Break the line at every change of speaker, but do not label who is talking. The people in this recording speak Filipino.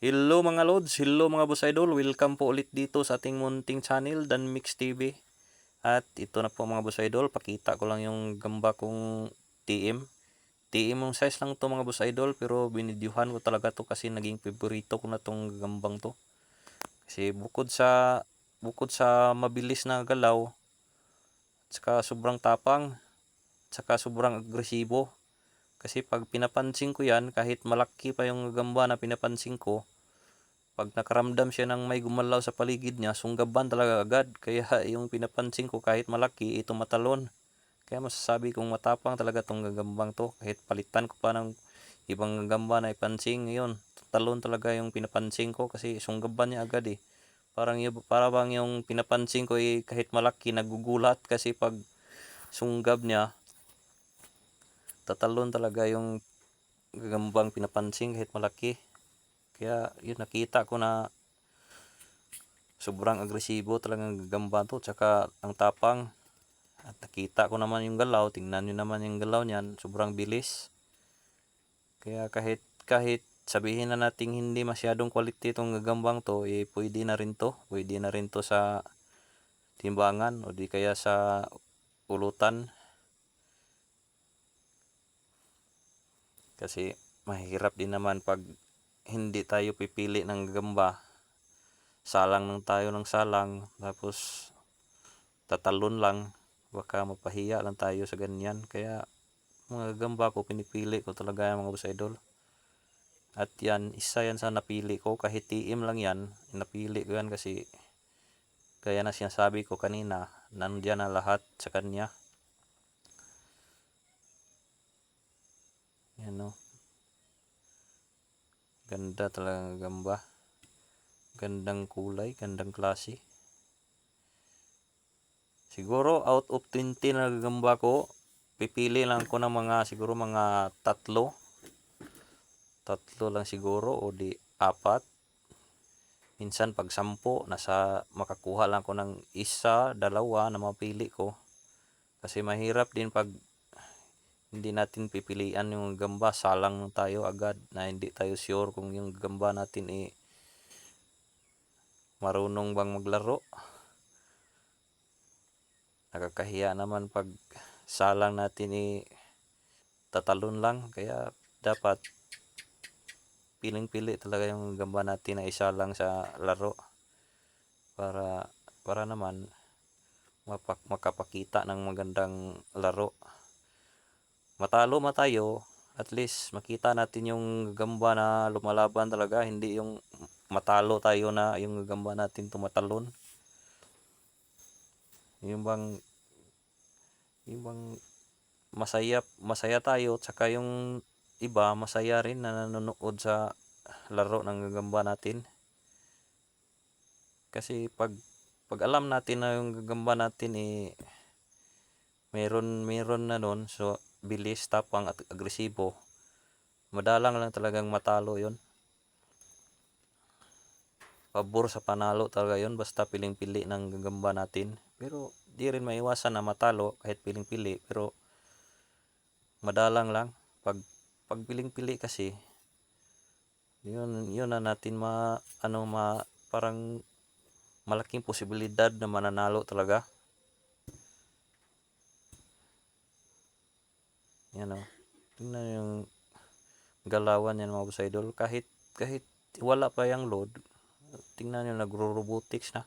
Hello mga lods, hello mga boss idol, welcome po ulit dito sa ating munting channel, Dan Mix TV. At ito na po mga boss idol, pakita ko lang yung gamba kong TM. TM yung size lang to mga boss idol, pero binidyuhan ko talaga to kasi naging favorito ko na tong gambang to. Kasi bukod sa mabilis na galaw, saka sobrang tapang, saka sobrang agresibo. Kasi pag pinapansin ko yan, kahit malaki pa yung gamba na pinapansin ko, pag nakaramdam siya ng may gumalaw sa paligid niya, sunggaban talaga agad. Kaya yung pinapansin ko kahit malaki, ito matalon. Kaya masasabi kong matapang talaga tong gagambang to. Kahit palitan ko pa ng ibang gagamba na ipansing, ngayon, talon talaga yung pinapansin ko kasi sunggaban niya agad eh. Para bang yung pinapansin ko eh, kahit malaki, nagugulat kasi pag sunggab niya, tatalon talaga yung gagambang pinapansin kahit malaki. Kaya yun, nakita ko na sobrang agresibo talagang gagamba to, tsaka ang tapang. At nakita ko naman yung galaw, tingnan nyo naman yung galaw niyan, sobrang bilis. Kaya kahit kahit sabihin na nating hindi masyadong quality itong gagambang to, eh pwede na rin to. Pwede na rin to sa timbangan o di kaya sa ulutan. Kasi mahirap din naman pag hindi tayo pipili ng gagamba. Salang ng tayo ng salang, tapos tatalon lang. Baka mapahiya lang tayo sa ganyan. Kaya mga gagamba ko, pinipili ko talaga yung mga boss idol. At yan, isa yan sa napili ko. Kahit TM lang yan, napili ko yan kasi kaya na sinasabi ko kanina, nandiyan na lahat sa kanya. Yan o. Ganda talaga gamba. Gandang kulay, gandang klase. Siguro out of 20 na gagamba ko, pipili lang ko ng mga siguro mga tatlo. Tatlo lang siguro o di apat. Minsan pag 10, makakuha lang ko ng isa, dalawa na mapili ko. Kasi mahirap din pag hindi natin pipilian yung gamba, salang tayo agad na hindi tayo sure kung yung gamba natin marunong bang maglaro. Nakakahiya naman pag salang natin tatalon lang. Kaya dapat piling-pili talaga yung gamba natin na isa lang sa laro para para naman makapakita ng magandang laro. Matalo tayo, at least makita natin yung gamba na lumalaban talaga, hindi yung matalo tayo na yung gamba natin tumatalon. Yung bang masaya masaya tayo, tsaka yung iba masaya rin na nanonood sa laro ng gagamba natin. Kasi pag alam natin na yung gagamba natin meron na nun, so bilis, tapang at agresibo, madalang lang talagang matalo yon. Pabor sa panalo talaga yon basta piling-pili ng gagamba natin. Pero di rin maiwasan na matalo kahit piling-pili, pero madalang lang pag piling-pili kasi yun na natin parang malaking posibilidad na mananalo talaga. Yan o. Tingnan yung galawan yan mga boss idol. Kahit wala pa yung load, tingnan nyo, nagro-robotics na.